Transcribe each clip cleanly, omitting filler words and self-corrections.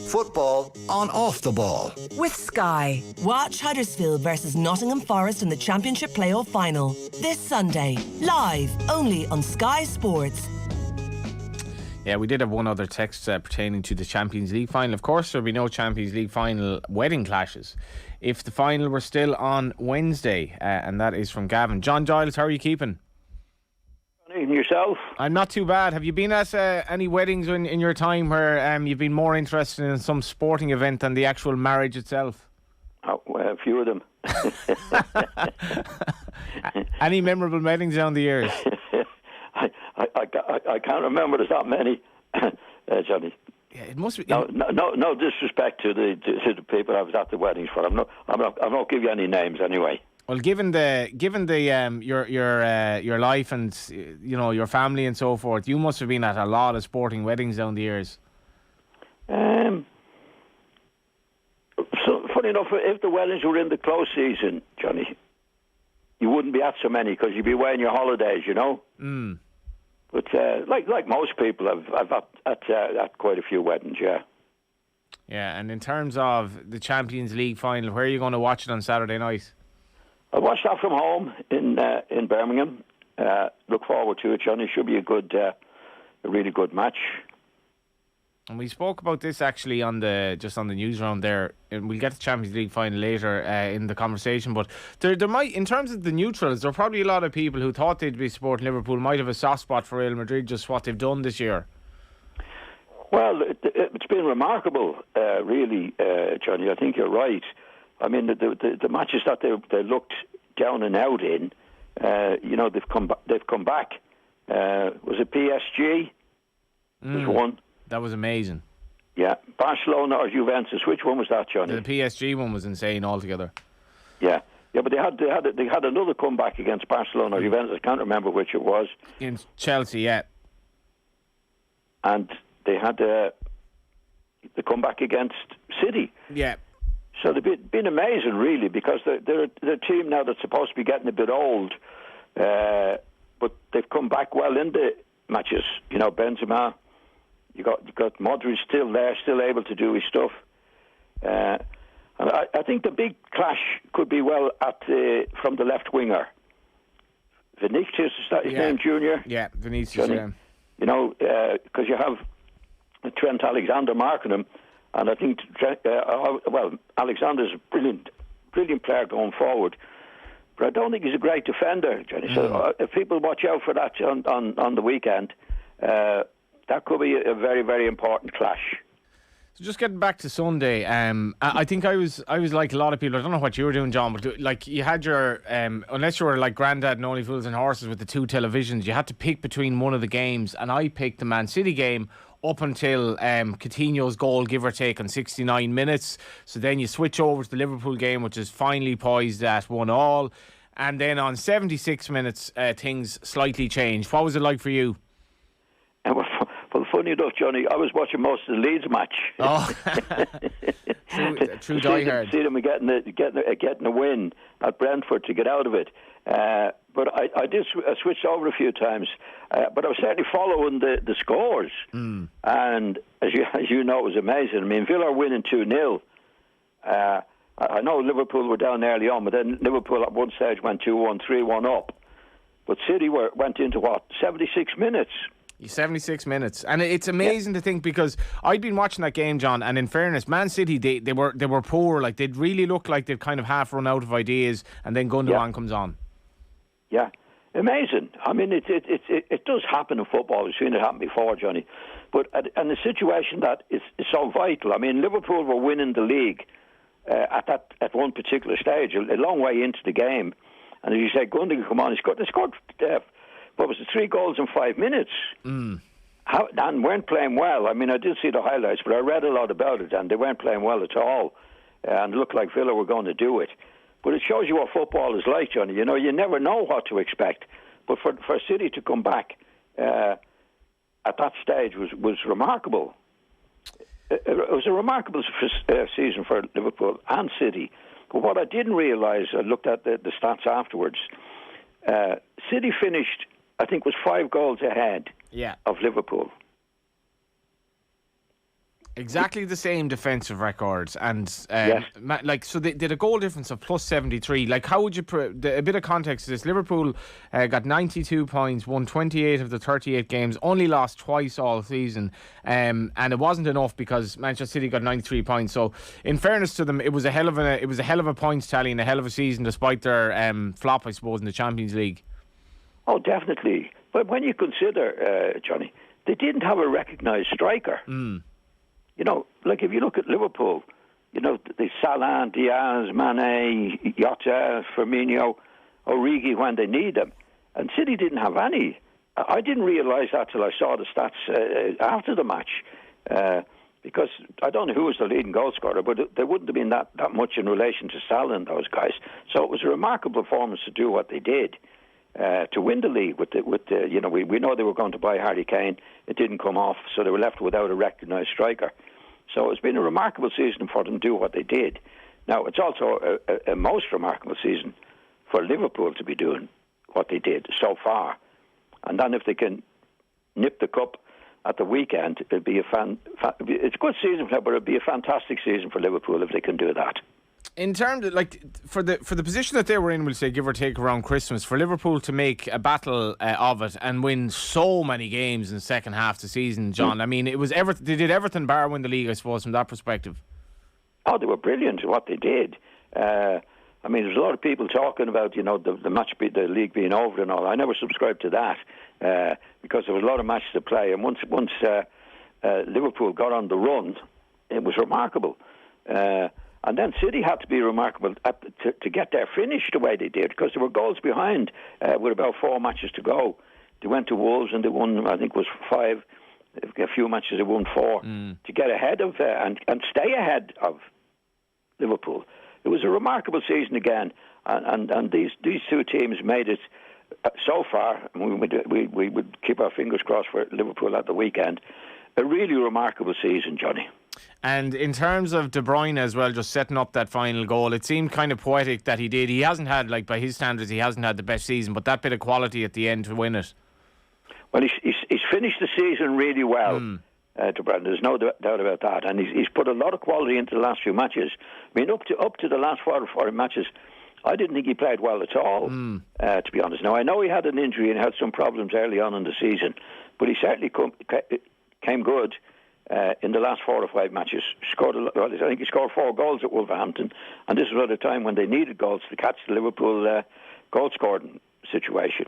Football on off the ball. With Sky. Watch Huddersfield versus Nottingham Forest in the Championship Playoff Final. This Sunday. Live only on Sky Sports. Yeah, we did have one other text pertaining to the Champions League final. Of course, there will be no Champions League final wedding clashes if the final were still on Wednesday. And that is from Gavin. John Giles, how are you keeping? And yourself? I'm not too bad. Have you been at any weddings in your time where you've been more interested in some sporting event than the actual marriage itself? Oh, well, a few of them. Any memorable weddings down the years? I can't remember. There's not many, Johnny. Yeah, it must be. No disrespect to the people I was at the weddings for. I'm not give you any names anyway. Well, given your life and your family and so forth, you must have been at a lot of sporting weddings down the years. So funny enough, if the weddings were in the close season, Johnny, you wouldn't be at so many because you'd be away on your holidays, you know. Mm. But like most people, I've at quite a few weddings, yeah. Yeah, and in terms of the Champions League final, where are you going to watch it on Saturday night? I'll watch that from home in Birmingham. Look forward to it, Johnny. Should be a really good match. And we spoke about this actually on the news round there, and we'll get to the Champions League final later in the conversation. But there might, in terms of the neutrals, there are probably a lot of people who thought they'd be supporting Liverpool might have a soft spot for Real Madrid, just what they've done this year. Well, it's been remarkable, really, Johnny. I think you're right. I mean, the matches that they looked down and out in, they've come back. Was it PSG? There's one. That was amazing. Yeah, Barcelona or Juventus. Which one was that, Johnny? The PSG one was insane altogether. Yeah, but they had another comeback against Barcelona or Juventus. I can't remember which it was. Against Chelsea, yeah. And they had the comeback against City. Yeah. So they've been amazing, really, because they're a team now that's supposed to be getting a bit old, but they've come back well in the matches. You know, Benzema, you got Modric still there, still able to do his stuff. And I think the big clash could be from the left winger. Vinicius, is that his name, Junior? Yeah, Vinicius. Yeah. You know, because you have Trent Alexander marking him. And I think, Alexander's a brilliant player going forward. But I don't think he's a great defender, Johnny. So if people watch out for that on the weekend, that could be a very, very important clash. So just getting back to Sunday, I think I was like a lot of people. I don't know what you were doing, John, but like you had your unless you were like Grandad and Only Fools and Horses with the two televisions, you had to pick between one of the games, and I picked the Man City game up until Coutinho's goal, give or take, on 69 minutes. So then you switch over to the Liverpool game, which is finally poised at 1-1, and then on 76 minutes things slightly changed. What was it like for you? Well, funny enough, Johnny, I was watching most of the Leeds match. Oh, true diehard. See them getting a win at Brentford to get out of it. But I switched over a few times. But I was certainly following the scores. And as you know, it was amazing. I mean, Villa are winning 2-0. I know Liverpool were down early on, but then Liverpool at one stage went 2-1, 3-1 up. But City went into 76 minutes. 76 minutes, and it's amazing to think, because I'd been watching that game, John, and in fairness, Man City they were poor. Like, they'd really looked like they'd kind of half run out of ideas, and then Gundogan comes on. Yeah, amazing. I mean, it does happen in football. We've seen it happen before, Johnny. But and the situation that is so vital. I mean, Liverpool were winning the league at one particular stage, a long way into the game, and as you say, Gundogan come on, he scored. What was it, 3 goals in 5 minutes? And weren't playing well. I mean, I did see the highlights, but I read a lot about it, and they weren't playing well at all. And it looked like Villa were going to do it. But it shows you what football is like, Johnny. You know, you never know what to expect. But for City to come back at that stage was remarkable. It was a remarkable season for Liverpool and City. But what I didn't realise, I looked at the stats afterwards, City finished, I think, was 5 goals ahead of Liverpool. Exactly the same defensive records, and Yes. so they did a goal difference of plus 73. Like, how would you a bit of context to this? Liverpool got 92 points, won 28 of the 38 games, only lost twice all season, and it wasn't enough because Manchester City got 93 points. So, in fairness to them, it was a hell of a points tally and a hell of a season, despite their flop, I suppose, in the Champions League. Oh, definitely. But when you consider, Johnny, they didn't have a recognised striker. You know, like if you look at Liverpool, you know, the Salah, Diaz, Mane, Jota, Firmino, Origi when they need them. And City didn't have any. I didn't realise that till I saw the stats after the match. Because I don't know who was the leading goal scorer, but there wouldn't have been that much in relation to Salah and those guys. So it was a remarkable performance to do what they did. To win the league with the you know, we know they were going to buy Harry Kane. It didn't come off, so they were left without a recognised striker. So it's been a remarkable season for them to do what they did. Now, it's also a most remarkable season for Liverpool to be doing what they did so far. And then if they can nip the cup at the weekend, it'll be it's a good season for them, but it'll be a fantastic season for Liverpool if they can do that. In terms of, like, for the position that they were in, we'll say, give or take around Christmas, for Liverpool to make a battle of it and win so many games in the second half of the season, John, I mean, it was they did everything bar win the league, I suppose, from that perspective. Oh, they were brilliant at what they did. I mean, there's a lot of people talking about, you know, the the league being over and all. I never subscribed to that because there was a lot of matches to play, and once Liverpool got on the run, it was remarkable. And then City had to be remarkable to get their finish the way they did, because there were goals behind with about 4 matches to go. They went to Wolves and they won, I think it was 5. A few matches they won 4 to get ahead of and stay ahead of Liverpool. It was a remarkable season again, and these two teams made it so far. We would keep our fingers crossed for Liverpool at the weekend. A really remarkable season, Johnny. And in terms of De Bruyne as well, just setting up that final goal, it seemed kind of poetic that he did. He hasn't had, like, by his standards, he hasn't had the best season, but that bit of quality at the end to win it. Well, he's finished the season really well, De Bruyne. There's no doubt about that. And he's put a lot of quality into the last few matches. I mean, up to the last 4 or 5 matches, I didn't think he played well at all, to be honest. Now, I know he had an injury and had some problems early on in the season, but he certainly came good. In the last 4 or 5 matches, I think he scored 4 goals at Wolverhampton, and this was at a time when they needed goals to catch the Liverpool goal scoring situation.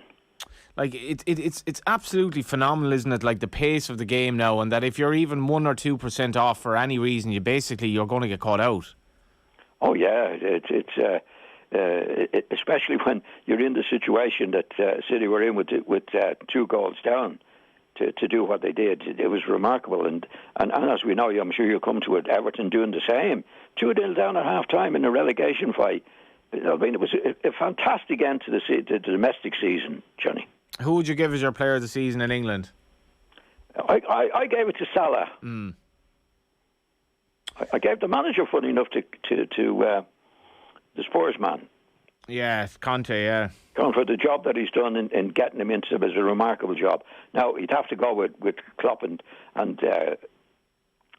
Like, it's absolutely phenomenal, isn't it? Like, the pace of the game now, and that if you're even 1 or 2% off for any reason, you're going to get caught out. Oh yeah, it's especially when you're in the situation that City were in with 2 goals down. To do what they did, it was remarkable, and as we know, I'm sure you'll come to it. Everton doing the same, 2-0 down at half time in a relegation fight. I mean, it was a fantastic end to the domestic season, Johnny. Who would you give as your player of the season in England? I gave it to Salah. I gave the manager, funny enough, to the Spurs man. Yeah, Conte, yeah. For the job that he's done in getting him into it is a remarkable job. Now, he'd have to go with Klopp and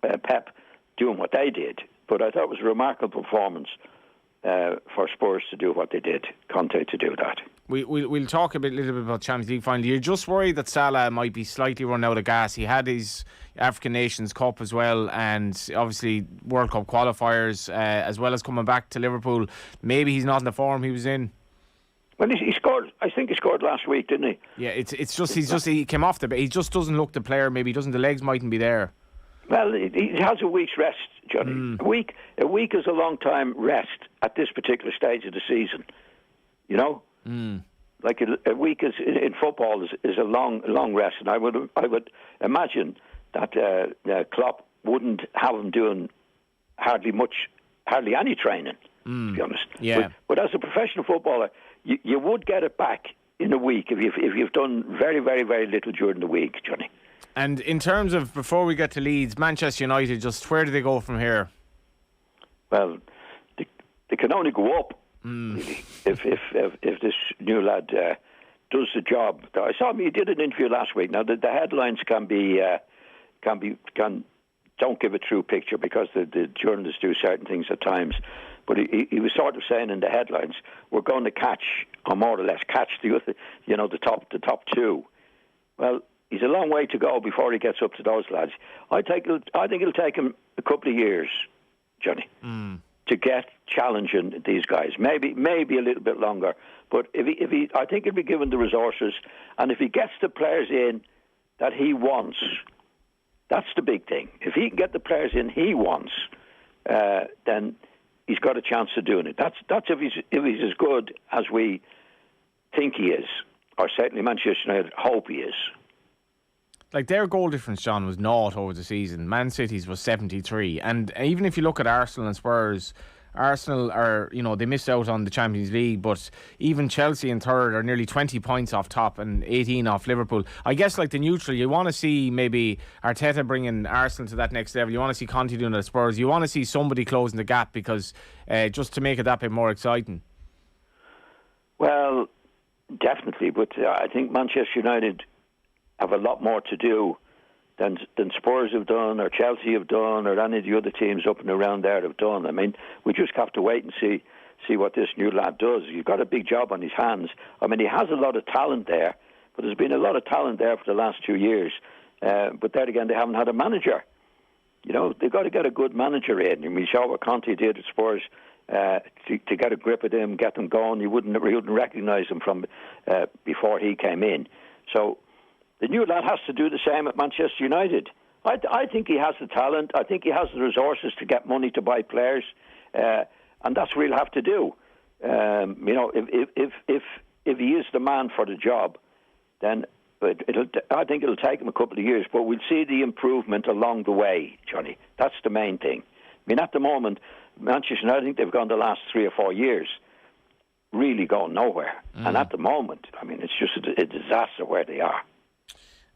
Pep doing what they did, but I thought it was a remarkable performance for Spurs to do what they did, Conte to do that. We'll talk a little bit about Champions League final. You're just worried that Salah might be slightly run out of gas. He had his African Nations Cup as well, and obviously World Cup qualifiers, as well as coming back to Liverpool. Maybe he's not in the form he was in. Well, he scored. I think he scored last week, didn't he? Yeah, he came off he just doesn't look the player. Maybe the legs mightn't be there. Well, he has a week's rest, Johnny. A week is a long time rest at this particular stage of the season. You know, like a week is in football is a long rest, and I would imagine that Klopp wouldn't have him doing hardly any training. To be honest, yeah. But as a professional footballer, you would get it back in a week if you've done very, very, very little during the week, Johnny. And in terms of, before we get to Leeds, Manchester United, just where do they go from here? Well, they can only go up really, if this new lad does the job. I saw him. He did an interview last week. Now the headlines can don't give a true picture because the journalists do certain things at times. But he was sort of saying in the headlines, we're going to catch, or more or less catch the other, the top two. Well, he's a long way to go before he gets up to those lads. I think it'll take him a couple of years, Johnny, to get challenging these guys. Maybe a little bit longer. But if he, I think he'll be given the resources, and if he gets the players in that he wants, that's the big thing. If he can get the players in he wants, then he's got a chance of doing it. That's if he's as good as we think he is, or certainly Manchester United hope he is. Like, their goal difference, John, was 0 over the season. Man City's was 73. And even if you look at Arsenal and Spurs, Arsenal are, they missed out on the Champions League, but even Chelsea in third are nearly 20 points off top and 18 off Liverpool. I guess, like the neutral, you want to see maybe Arteta bringing Arsenal to that next level. You want to see Conte doing it at Spurs. You want to see somebody closing the gap because just to make it that bit more exciting. Well, definitely, but I think Manchester United have a lot more to do than Spurs have done, or Chelsea have done, or any of the other teams up and around there have done. I mean, we just have to wait and see what this new lad does. He's got a big job on his hands. I mean, he has a lot of talent there, but there's been a lot of talent there for the last 2 years. But there again, they haven't had a manager. They've got to get a good manager in. And we saw what Conte did at Spurs to get a grip of them, get them going. You wouldn't recognise them from before he came in. So the new lad has to do the same at Manchester United. I think he has the talent. I think he has the resources to get money to buy players, and that's what he'll have to do. If he is the man for the job, then I think it'll take him a couple of years. But we'll see the improvement along the way, Johnny. That's the main thing. I mean, at the moment, Manchester United, I think they've gone the last 3 or 4 years really going nowhere. And at the moment, I mean, it's just a disaster where they are.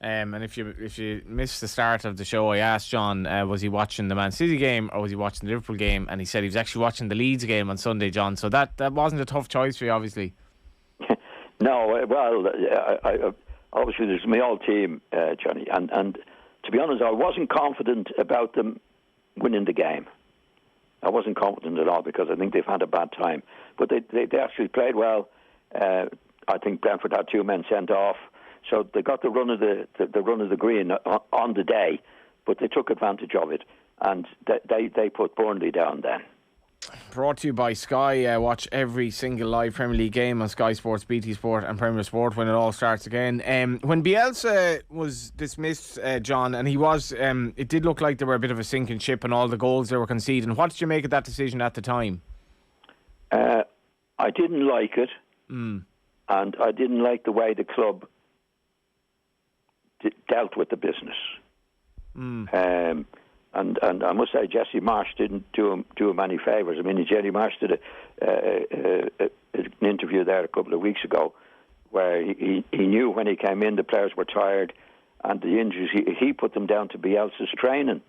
And if you missed the start of the show, I asked John, was he watching the Man City game or was he watching the Liverpool game? And he said he was actually watching the Leeds game on Sunday, John. So that wasn't a tough choice for you, obviously. No, well, obviously there's my old team, Johnny. And to be honest, I wasn't confident about them winning the game. I wasn't confident at all because I think they've had a bad time. But they actually played well. I think Brentford had 2 men sent off. So they got the run of the green on the day, but they took advantage of it, and they put Burnley down then. Brought to you by Sky. Watch every single live Premier League game on Sky Sports, BT Sport and Premier Sport when it all starts again. When Bielsa was dismissed, John, and he was, it did look like there were a bit of a sinking ship and all the goals they were conceding. What did you make of that decision at the time? I didn't like it, and I didn't like the way the club dealt with the business. And I must say, Jesse Marsch didn't do him any favours. I mean, Jesse Marsch did an interview there a couple of weeks ago where he knew when he came in the players were tired and the injuries. He put them down to Bielsa's training,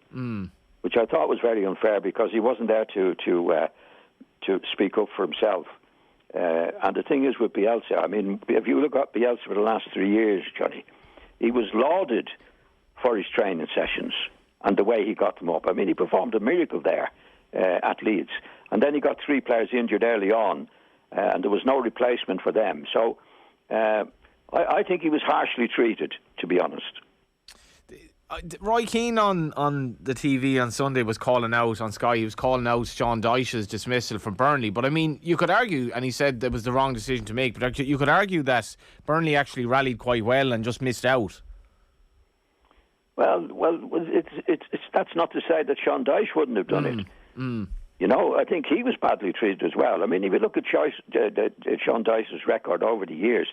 which I thought was very unfair because he wasn't there to speak up for himself. And the thing is with Bielsa, I mean, if you look at Bielsa for the last 3 years, Johnny, he was lauded for his training sessions and the way he got them up. I mean, he performed a miracle there at Leeds. And then he got 3 players injured early on, and there was no replacement for them. So I think he was harshly treated, to be honest. Roy Keane on the TV on Sunday was calling out on Sky. He was calling out Sean Dyche's dismissal from Burnley. But I mean, you could argue, and he said that was the wrong decision to make. But actually, you could argue that Burnley actually rallied quite well and just missed out. Well, it's that's not to say that Sean Dyche wouldn't have done it. I think he was badly treated as well. I mean, if you look at Sean Dyche's record over the years,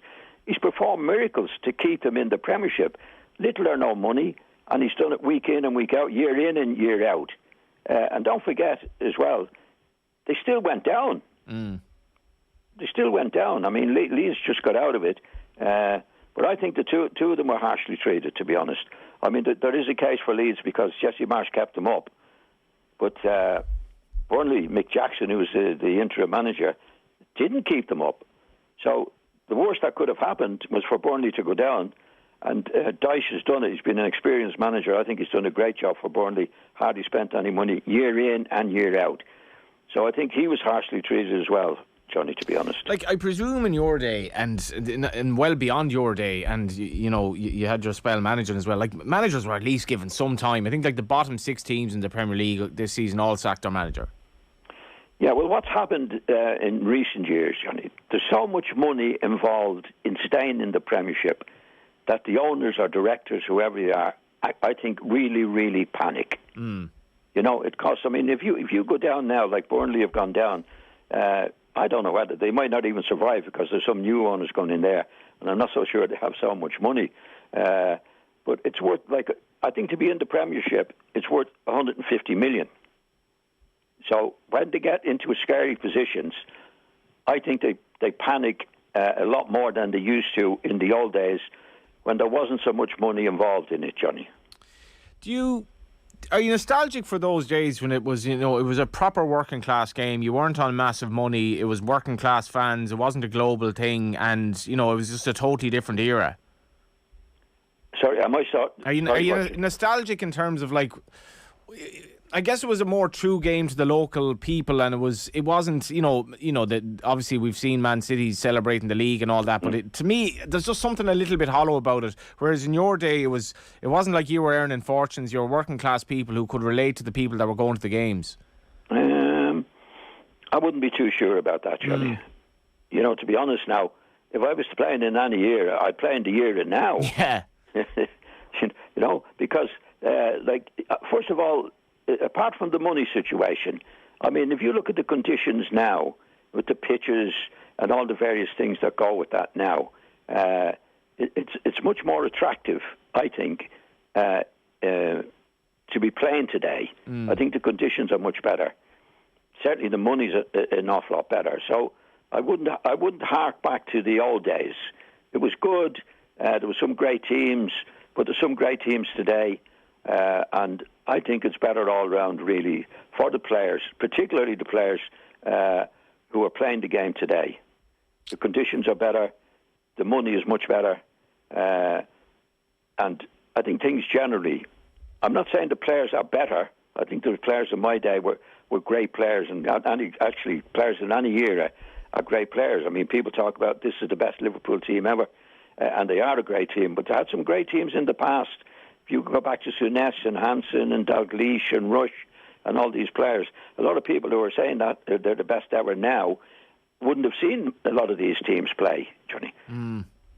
he's performed miracles to keep them in the Premiership. Little or no money. And he's done it week in and week out, year in and year out. And don't forget as well, they still went down. They still went down. I mean, Leeds just got out of it. But I think the two of them were harshly treated, to be honest. I mean, there is a case for Leeds because Jesse Marsch kept them up. But Burnley, Mick Jackson, who was the interim manager, didn't keep them up. So the worst that could have happened was for Burnley to go down Dyche has done it. He's been an experienced manager. I think he's done a great job for Burnley. Hardly spent any money year in and year out. So I think he was harshly treated as well, Johnny, to be honest. Like, I presume in your day and well beyond your day, and you had your spell managing as well, like, managers were at least given some time. I think like the bottom 6 teams in the Premier League this season all sacked their manager. Yeah, well, what's happened in recent years, Johnny, there's so much money involved in staying in the Premiership that the owners or directors, whoever they are, I think really, really panic. It costs. I mean, if you go down now, like Burnley have gone down, I don't know whether they might not even survive because there's some new owners going in there, and I'm not so sure they have so much money. But it's worth, I think to be in the Premiership, it's worth 150 million. So when they get into scary positions, I think they panic a lot more than they used to in the old days when there wasn't so much money involved in it, Johnny. Are you nostalgic for those days when it was, it was a proper working class game? You weren't on massive money. It was working class fans. It wasn't a global thing, and it was just a totally different era. Sorry, am I sorry? Are you nostalgic in terms of, like, I guess it was a more true game to the local people, and it wasn't that obviously we've seen Man City celebrating the league and all that, but to me there's just something a little bit hollow about it. Whereas in your day it wasn't like you were earning fortunes. You were working class people who could relate to the people that were going to the games. I wouldn't be too sure about that, Johnny. To be honest now, if I was playing in any year, I'd play in the year and now. Yeah. Because first of all, apart from the money situation, I mean, if you look at the conditions now with the pitches and all the various things that go with that now, it's much more attractive, I think, to be playing today. I think the conditions are much better. Certainly, the money's an awful lot better. So I wouldn't hark back to the old days. It was good. There were some great teams, but there's some great teams today, and I think it's better all round, really, for the players, particularly the players who are playing the game today. The conditions are better, the money is much better, and I think things generally, I'm not saying the players are better. I think the players in my day were great players, and actually players in any era are great players. I mean, people talk about this is the best Liverpool team ever, and they are a great team, but they had some great teams in the past. You can go back to Souness and Hansen and Dalglish and Rush and all these players. A lot of people who are saying that they're the best ever now wouldn't have seen a lot of these teams play, Johnny.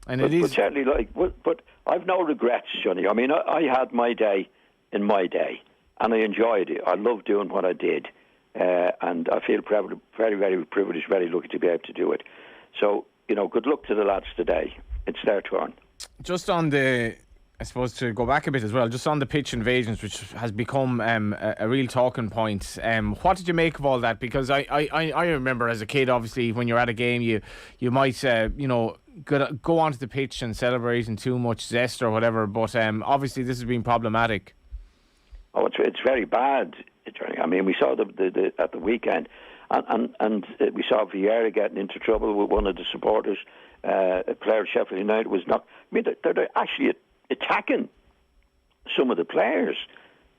But certainly, but I've no regrets, Johnny. I mean, I had my day in my day, and I enjoyed it. I loved doing what I did, and I feel very, very privileged, very lucky to be able to do it. So, good luck to the lads today. It's their turn. Just on I suppose to go back a bit as well, just on the pitch invasions, which has become a real talking point. What did you make of all that? Because I remember as a kid, obviously, when you're at a game, you might go onto the pitch and celebrate in too much zest or whatever. But obviously, this has been problematic. Oh, it's very bad. I mean, we saw the at the weekend, and we saw Vieira getting into trouble with one of the supporters. A player of Sheffield United was not. I mean, they're actually attacking some of the players.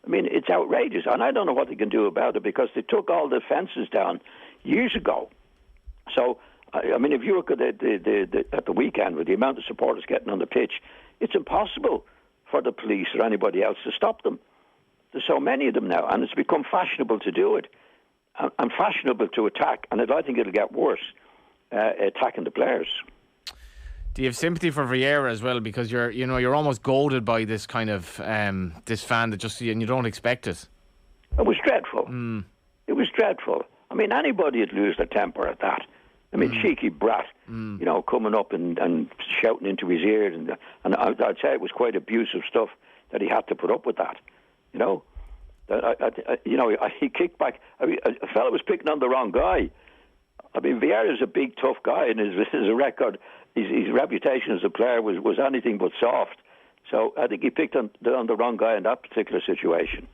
I mean, it's outrageous, and I don't know what they can do about it because they took all the fences down years ago. So, I mean, if you look at at the weekend with the amount of supporters getting on the pitch, it's impossible for the police or anybody else to stop them. There's so many of them now, and it's become fashionable to do it, and fashionable to attack, and I think it'll get worse, attacking the players. Do you have sympathy for Vieira as well? Because you're almost goaded by this kind of this fan that just and you don't expect it. It was dreadful. It was dreadful. I mean, anybody would lose their temper at that. I mean, cheeky brat, coming up and shouting into his ear, and I'd say it was quite abusive stuff that he had to put up with that. He kicked back. I mean, a fella was picking on the wrong guy. I mean, Vieira's a big, tough guy, and his record. His reputation as a player was anything but soft. So I think he picked on the wrong guy in that particular situation.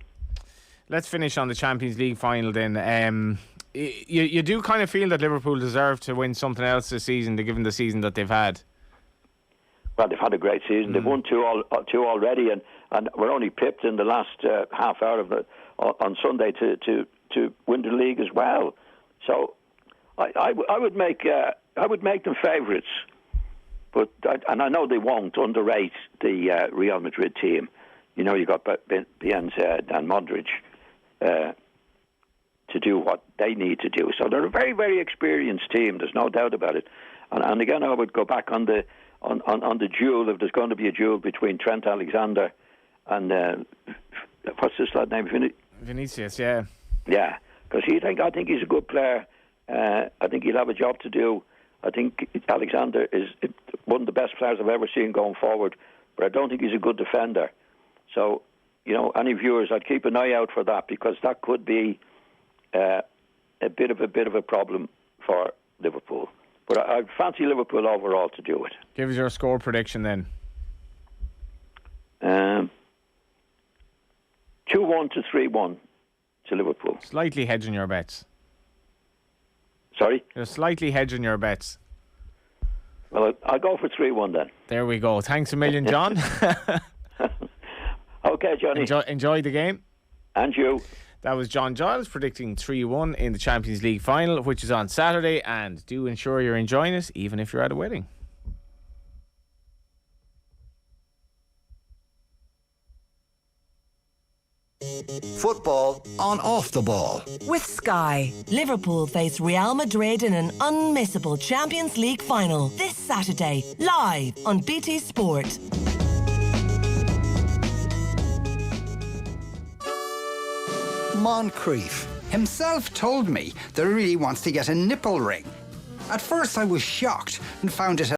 Let's finish on the Champions League final then. You do kind of feel that Liverpool deserve to win something else this season, given the season that they've had? Well, they've had a great season. They've won two already, and we're only pipped in the last half hour on Sunday to win the league as well. So I would make them favourites, but I know they won't underrate the Real Madrid team. You know, you got Benzema and Modric to do what they need to do. So they're a very, very experienced team. There's no doubt about it. And again, I would go back on the duel, if there's going to be a duel between Trent Alexander and what's this lad name? Vinicius, yeah. Yeah, because I think he's a good player. I think he'll have a job to do. I think Alexander is one of the best players I've ever seen going forward, but I don't think he's a good defender. So, you know, any viewers, I'd keep an eye out for that, because that could be a bit of a problem for Liverpool. But I fancy Liverpool overall to do it. Give us your score prediction then. 2-1 to 3-1 to Liverpool. Slightly hedging your bets. Sorry? You're slightly hedging your bets. Well, I'll go for 3-1 then. There we go. Thanks a million, John. Okay, Johnny. Enjoy the game. And you. That was John Giles predicting 3-1 in the Champions League final, which is on Saturday. And do ensure you're enjoying it, even if you're at a wedding. Football on off the ball. With Sky, Liverpool face Real Madrid in an unmissable Champions League final this Saturday, live on BT Sport. Moncrief. Himself told me that he really wants to get a nipple ring. At first I was shocked and found it